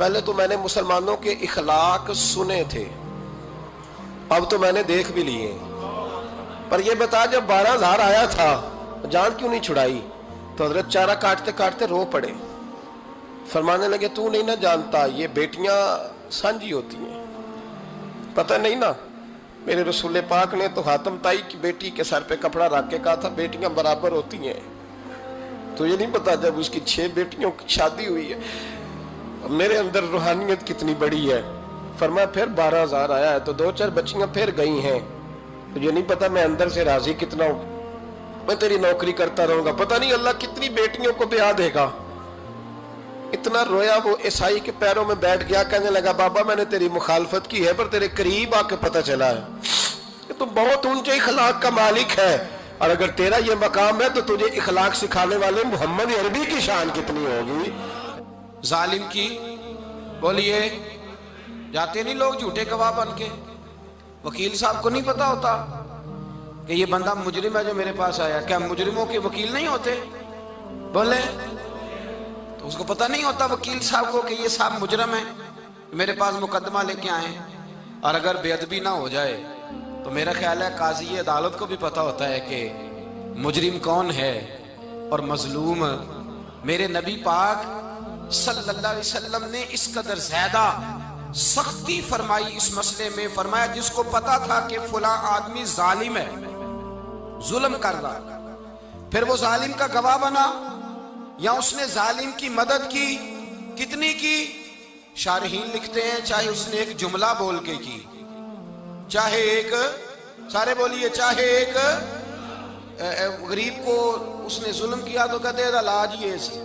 پہلے تو میں نے مسلمانوں کے اخلاق سنے تھے، اب تو میں نے دیکھ بھی لیے، پر یہ بتا جب 12,000 آیا تھا جان کیوں نہیں چھڑائی؟ تو حضرت چارہ کاٹتے کاٹتے رو پڑے، فرمانے لگے تو نہیں نہ جانتا یہ بیٹیاں سانجی ہوتی ہیں، پتہ نہیں نا؟ میرے رسول پاک نے تو حاتم تائی کی بیٹی کے سر پہ کپڑا رکھ کے کہا تھا بیٹیاں برابر ہوتی ہیں، تو یہ نہیں پتا جب اس کی 6 بیٹیوں کی شادی ہوئی ہے میرے اندر روحانیت کتنی بڑی ہے۔ فرمایا پھر 12,000 آیا ہے تو 2-4 بچیاں پھر گئی ہیں، تو یہ نہیں پتا میں اندر سے راضی کتنا ہوں، میں تیری نوکری کرتا رہوں گا، پتہ نہیں اللہ کتنی بیٹیوں کو بیاہ دے گا۔ اتنا رویا وہ عیسائی کے پیروں میں بیٹھ گیا، کہنے لگا بابا میں نے تیری مخالفت کی ہے پر تیرے قریب آ کے پتہ چلا ہے کہ تو بہت اونچے اخلاق کا مالک ہے، اور اگر تیرا یہ مقام ہے تو تجھے اخلاق سکھانے والے محمد عربی کی شان کتنی ہوگی۔ ظالم کی بولیے جاتے نہیں لوگ جھوٹے گواہ بن کے، وکیل صاحب کو نہیں پتا ہوتا کہ یہ بندہ مجرم ہے جو میرے پاس آیا، کیا مجرموں کے وکیل نہیں ہوتے؟ بولے تو اس کو پتہ نہیں ہوتا وکیل صاحب کو کہ یہ صاحب مجرم ہے، میرے پاس مقدمہ لے کے آئے، اور اگر بے ادبی نہ ہو جائے تو میرا خیال ہے قاضی عدالت کو بھی پتہ ہوتا ہے کہ مجرم کون ہے اور مظلوم۔ میرے نبی پاک صلی اللہ علیہ وسلم نے اس قدر زیادہ سختی فرمائی اس مسئلے میں، فرمایا جس کو پتا تھا کہ فلاں آدمی ظالم ہے، ظلم کر رہا، پھر وہ ظالم کا گواہ بنا یا اس نے ظالم کی مدد کی، کتنی کی؟ شارحین لکھتے ہیں چاہے اس نے ایک جملہ بول کے کی، چاہے ایک، سارے بولیے، چاہے ایک غریب کو اس نے ظلم کیا تو کہتے ہیں علاج یہ سی،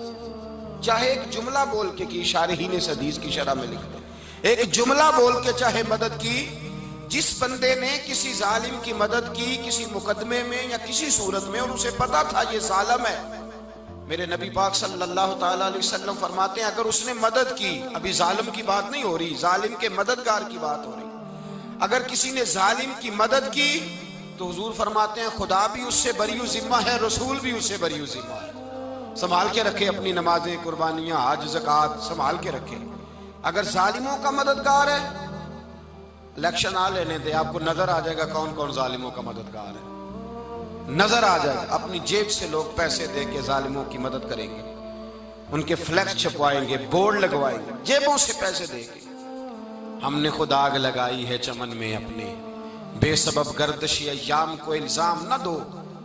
چاہے ایک جملہ بول کے کی، شارحین اس حدیث کی شرح میں لکھتے ہیں ایک جملہ بول کے چاہے مدد کی، جس بندے نے کسی ظالم کی مدد کی کسی مقدمے میں یا کسی صورت میں اور اسے پتا تھا یہ ظالم ہے، میرے نبی پاک صلی اللہ تعالیٰ علیہ وسلم فرماتے ہیں اگر اس نے مدد کی، ابھی ظالم کی بات نہیں ہو رہی، ظالم کے مددگار کی بات ہو رہی، اگر کسی نے ظالم کی مدد کی تو حضور فرماتے ہیں خدا بھی اس سے بری و ذمہ ہے، رسول بھی اس سے بری و ذمہ ہے۔ سنبھال کے رکھے اپنی نمازیں، قربانیاں، حج، زکوٰۃ سنبھال کے رکھے۔ اگر ظالموں کا مددگار ہے، الیکشن آ لینے دے، آپ کو نظر آ جائے گا کون کون ظالموں کا مددگار ہے، نظر آ جائے گا۔ اپنی جیب سے لوگ پیسے دے کے ظالموں کی مدد کریں گے، ان کے فلیکس چھپوائیں گے، بورڈ لگوائیں گے، جیبوں سے پیسے دے کے۔ ہم نے خود آگ لگائی ہے چمن میں اپنے، بے سبب گردش ایام کو الزام نہ دو،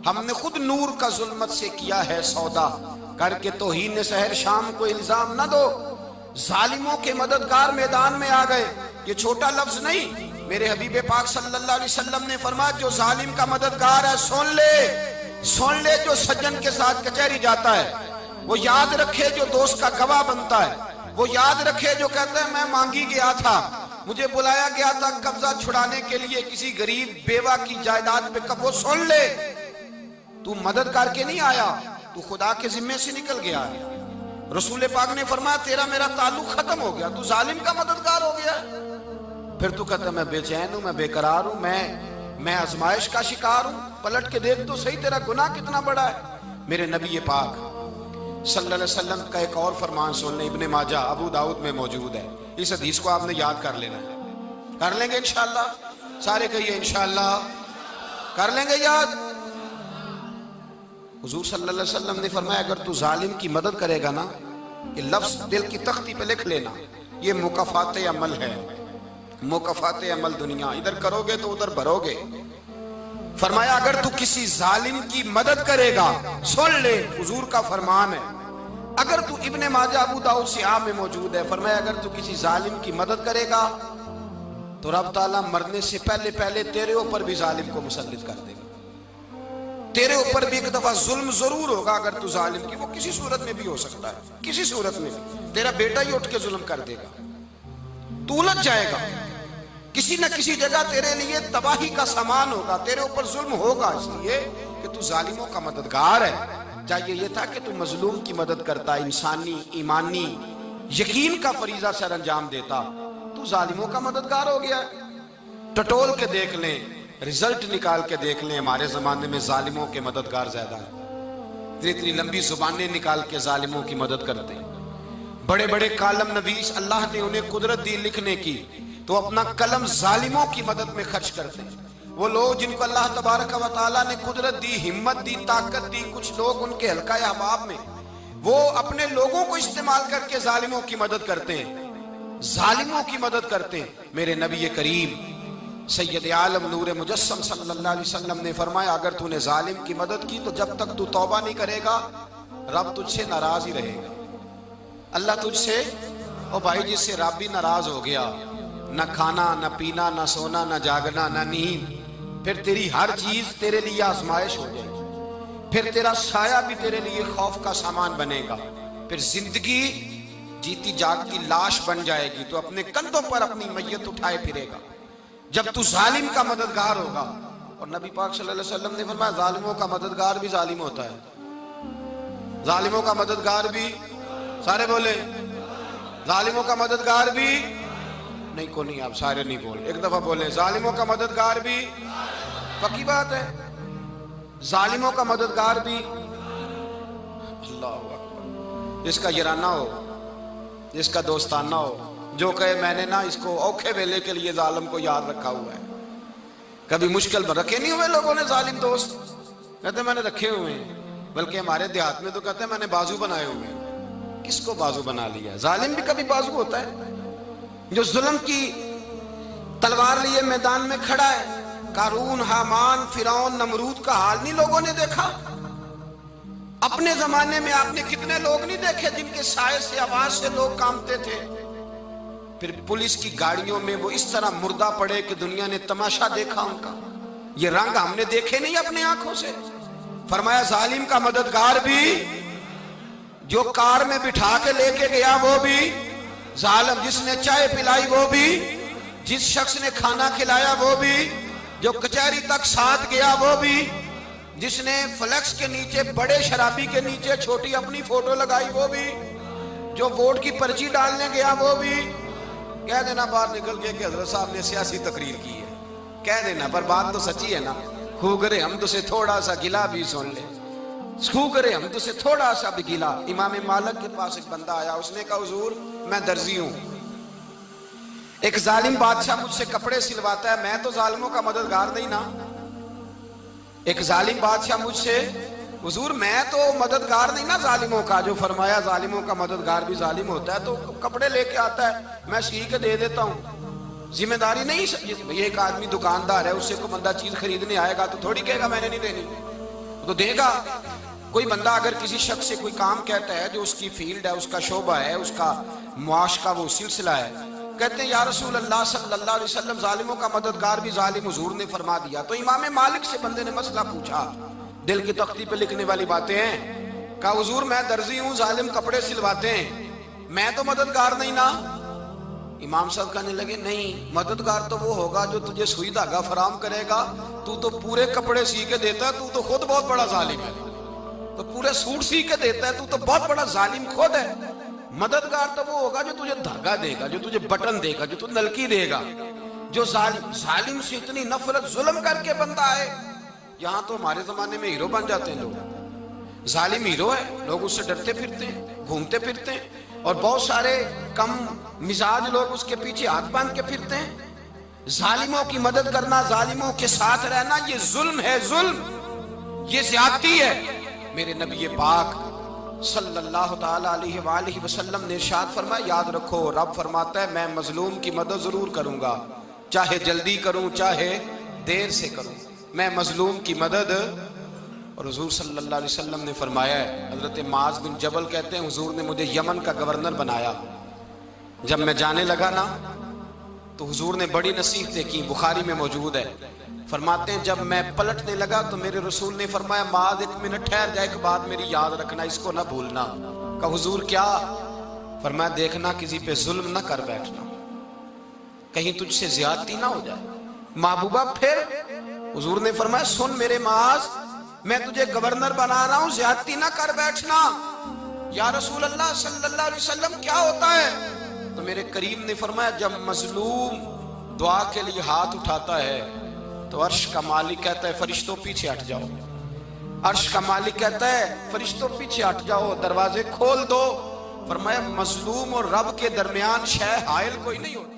ہم نے خود نور کا ظلمت سے کیا ہے سودا، کر کے توہین سحر شام کو الزام نہ دو۔ ظالموں کے مددگار میدان میں آ گئے، یہ چھوٹا لفظ نہیں، میرے حبیب پاک صلی اللہ علیہ وسلم نے فرمایا جو ظالم کا مددگار ہے سن لے جو سجن کے ساتھ کچہری جاتا ہے، وہ یاد رکھے جو دوست کا گواہ بنتا ہے، وہ یاد رکھے جو کہتا ہے میں مانگی گیا تھا، مجھے بلایا گیا تھا قبضہ چھڑانے کے لیے کسی غریب بیوہ کی جائیداد پہ، وہ سن لے تو مدد کر کے نہیں آیا، تو خدا کے ذمے سے نکل گیا ہے۔ رسول پاک نے فرمایا تیرا میرا تعلق ختم ہو گیا، تو ظالم کا مددگار ہو گیا۔ پھر تو کہتا ہے میں بے چین ہوں، میں بے قرار ہوں، میں آزمائش کا شکار ہوں، پلٹ کے دیکھ تو صحیح تیرا گناہ کتنا بڑا ہے۔ میرے نبی پاک صلی اللہ علیہ وسلم کا ایک اور فرمان سن لیں، ابن ماجہ ابو داؤد میں موجود ہے، اس حدیث کو آپ نے یاد کر لینا ہے، کر لیں گے انشاءاللہ، سارے کہیے انشاءاللہ، کر لیں گے یاد۔ حضور صلی اللہ علیہ وسلم نے فرمایا اگر تو ظالم کی مدد کرے گا نا، یہ لفظ دل کی تختی پہ لکھ لینا، یہ مکافات عمل ہے، مکافات عمل دنیا، ادھر کرو گے تو ادھر بھرو گے۔ فرمایا اگر تو کسی ظالم کی مدد کرے گا، سن لے حضور کا فرمان ہے، اگر تو ابن ماجہ ابو داؤد سیاہ میں موجود ہے، فرمایا اگر تو کسی ظالم کی مدد کرے گا تو رب تعالیٰ مرنے سے پہلے پہلے تیرے اوپر بھی ظالم کو مسلط کر دے گا، تیرے اوپر بھی ایک دفعہ ظلم ضرور ہوگا اگر تو ظالم کی، وہ کسی صورت میں بھی ہو سکتا ہے، کسی صورت میں بھی تیرا بیٹا ہی اٹھ کے ظلم کر دے گا، تو الجھ جائے گا، کسی نہ کسی جگہ تیرے لیے تباہی کا سامان ہوگا، تیرے اوپر ظلم ہوگا، اس لیے کہ تو ظالموں کا مددگار ہے۔ چاہیے یہ تھا کہ تو مظلوم کی مدد کرتا، انسانی ایمانی یقین کا فریضہ سر انجام دیتا، تو ظالموں کا مددگار ہو گیا۔ ٹٹول کے دیکھ لیں، رزلٹ نکال کے دیکھ لیں، ہمارے زمانے میں ظالموں کے مددگار زیادہ ہیں، اتنی لمبی زبانیں نکال کے ظالموں کی مدد کرتے ہیں۔ بڑے بڑے کالم نویس اللہ نے انہیں قدرت دی لکھنے کی، تو اپنا قلم ظالموں کی مدد میں خرچ کرتے ہیں۔ وہ لوگ جن کو اللہ تبارک و تعالیٰ نے قدرت دی، ہمت دی، طاقت دی، کچھ لوگ ان کے حلقہ احباب میں، وہ اپنے لوگوں کو استعمال کر کے ظالموں کی مدد کرتے ہیں، ظالموں کی مدد کرتے ہیں۔ میرے نبی کریم سید عالم نور مجسم صلی اللہ علیہ وسلم نے فرمایا اگر تو نے ظالم کی مدد کی تو جب تک تو توبہ نہیں کرے گا رب تجھ سے ناراض ہی رہے گا۔ اللہ تجھ سے، او بھائی جس سے رب بھی ناراض ہو گیا، نہ کھانا نہ پینا نہ سونا نہ جاگنا نہ نیند، پھر تیری ہر چیز تیرے لیے آزمائش ہو جائے گی، پھر تیرا سایہ بھی تیرے لیے خوف کا سامان بنے گا، پھر زندگی جیتی جاگتی لاش بن جائے گی، تو اپنے کندھوں پر اپنی میت اٹھائے پھرے گا جب تو ظالم کا مددگار ہوگا۔ اور نبی پاک صلی اللہ علیہ وسلم نے فرمایا ظالموں کا مددگار بھی ظالم ہوتا ہے، ظالموں کا مددگار بھی، سارے بولے ظالموں کا مددگار بھی، نہیں کو نہیں، آپ سارے نہیں بولے، ایک دفعہ بولے ظالموں کا مددگار بھی، پکی بات ہے، ظالموں کا مددگار بھی۔ اللہ اکبر، جس کا یارانہ ہو، جس کا دوستانہ ہو، جو کہے میں نے نا اس کو اوکھے ویلے کے لیے ظالم کو یاد رکھا ہوا ہے۔ کبھی مشکل میں رکھے نہیں ہوئے لوگوں نے ظالم دوست، کہتے ہیں میں نے رکھے ہوئے ہیں، بلکہ ہمارے دیہات میں تو کہتے ہیں میں نے بازو بنائے ہوئے ہیں۔ کس کو بازو بنا لیا؟ ظالم بھی کبھی بازو ہوتا ہے، جو ظلم کی تلوار لیے میدان میں کھڑا ہے۔ قارون، حامان، فرعون، نمرود کا حال نہیں لوگوں نے دیکھا؟ اپنے زمانے میں آپ نے کتنے لوگ نہیں دیکھے جن کے سائے سے، آواز سے لوگ کانپتے تھے؟ پھر پولیس کی گاڑیوں میں وہ اس طرح مردہ پڑے کہ دنیا نے تماشا دیکھا ان کا۔ یہ رنگ ہم نے دیکھے نہیں اپنے آنکھوں سے۔ فرمایا ظالم کا مددگار بھی، جو کار میں بٹھا کے لے کے گیا وہ بھی ظالم، جس نے چائے پلائی وہ بھی، جس شخص نے کھانا کھلایا وہ بھی، جو کچہری تک ساتھ گیا وہ بھی، جس نے فلیکس کے نیچے، بڑے شرابی کے نیچے چھوٹی اپنی فوٹو لگائی وہ بھی، جو ووٹ کی پرچی ڈالنے گیا وہ بھی۔ کہہ دینا باہر نکل کے کہ حضرت صاحب نے سیاسی تقریر کی ہے، کہہ دینا، پر بات تو سچی ہے نا۔ خو کرے ہم تو سے تھوڑا سا گلا بھی سن لے، خو کرے ہم تو سے تھوڑا سا بھی گلا۔ امام مالک کے پاس ایک بندہ آیا، اس نے کہا حضور میں درزی ہوں، ایک ظالم بادشاہ مجھ سے کپڑے سلواتا ہے، میں تو ظالموں کا مددگار نہیں نا۔ ایک ظالم بادشاہ مجھ سے، حضور میں تو مددگار نہیں نا ظالموں کا۔ جو فرمایا ظالموں کا مددگار بھی ظالم ہوتا ہے، تو کپڑے لے کے آتا ہے میں سی کے دے دیتا ہوں، ذمہ داری نہیں۔ یہ ایک آدمی دکاندار ہے، اس سے کوئی بندہ چیز خریدنے آئے گا تو تھوڑی کہے گا میں نے نہیں دینی، تو دے گا۔ کوئی بندہ اگر کسی شخص سے کوئی کام کہتا ہے جو اس کی فیلڈ ہے، اس کا شعبہ ہے، اس کا معاش کا وہ سلسلہ ہے، کہتے ہیں یا رسول اللہ صلی اللہ علیہ وسلم ظالموں کا مددگار بھی ظالم، حضور نے فرما دیا۔ تو امام مالک سے بندے نے مسئلہ پوچھا، دل کی تختی پہ لکھنے والی باتیں ہیں، کہا حضور میں درزی ہوں، ظالم کپڑے سلواتے ہیں، میں تو مددگار نہیں نا۔ امام صاحب کہنے لگے نہیں، مددگار تو وہ ہوگا جو تجھے سوئی دھاگا فراہم کرے گا، تو پورے کپڑے سی کے دیتا ہے، تو خود بہت بڑا ظالم ہے، تو پورے سوٹ سی کے دیتا ہے، تو بہت بڑا ظالم خود ہے۔ مددگار تو وہ ہوگا جو تجھے دھاگا دے گا، جو تجھے بٹن دے گا، جو تجھے نلکی دے گا۔ جو ظالم سے اتنی نفرت ظلم کر کے بندہ ہے، یہاں تو ہمارے زمانے میں ہیرو بن جاتے ہیں لوگ، ظالم ہیرو ہے، لوگ اس سے ڈرتے پھرتے ہیں، گھومتے پھرتے ہیں، اور بہت سارے کم مزاج لوگ اس کے پیچھے ہاتھ باندھ کے پھرتے ہیں۔ ظالموں کی مدد کرنا، ظالموں کے ساتھ رہنا، یہ ظلم ہے، ظلم، یہ زیادتی ہے۔ میرے نبی پاک صلی اللہ تعالی علیہ وآلہ وسلم نے ارشاد فرمایا یاد رکھو، رب فرماتا ہے میں مظلوم کی مدد ضرور کروں گا، چاہے جلدی کروں چاہے دیر سے کروں، میں مظلوم کی مدد۔ اور حضور صلی اللہ علیہ وسلم نے فرمایا ہے، حضرت معاذ بن جبل کہتے ہیں حضور نے مجھے یمن کا گورنر بنایا، جب میں جانے لگا نا تو حضور نے بڑی نصیحتیں کی، بخاری میں موجود ہے، فرماتے ہیں جب میں پلٹنے لگا تو میرے رسول نے فرمایا معاذ ایک منٹ ٹھہر جا، ایک بات میری یاد رکھنا، اس کو نہ بھولنا۔ کہا حضور کیا؟ فرمایا دیکھنا کسی پہ ظلم نہ کر بیٹھنا، کہیں تجھ سے زیادتی نہ ہو جائے۔ محبوبہ پھر حضور نے فرمایا سن میرے معاذ، میں تجھے گورنر بنا رہا ہوں، زیادتی نہ کر بیٹھنا۔ یا رسول اللہ صلی اللہ علیہ وسلم کیا ہوتا ہے؟ تو میرے کریم نے فرمایا جب مظلوم دعا کے لیے ہاتھ اٹھاتا ہے تو عرش کا مالک کہتا ہے فرشتوں پیچھے ہٹ جاؤ، عرش کا مالک کہتا ہے فرشتوں پیچھے ہٹ جاؤ، دروازے کھول دو، فرمایا مظلوم اور رب کے درمیان شے حائل کوئی نہیں ہوتی.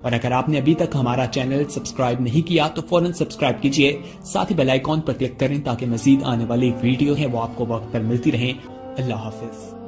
اور اگر آپ نے ابھی تک ہمارا چینل سبسکرائب نہیں کیا تو فوراً سبسکرائب کیجئے، ساتھ ہی بیل آئیکن پر کلک کریں تاکہ مزید آنے والی ویڈیو ہے وہ آپ کو وقت پر ملتی رہیں. اللہ حافظ.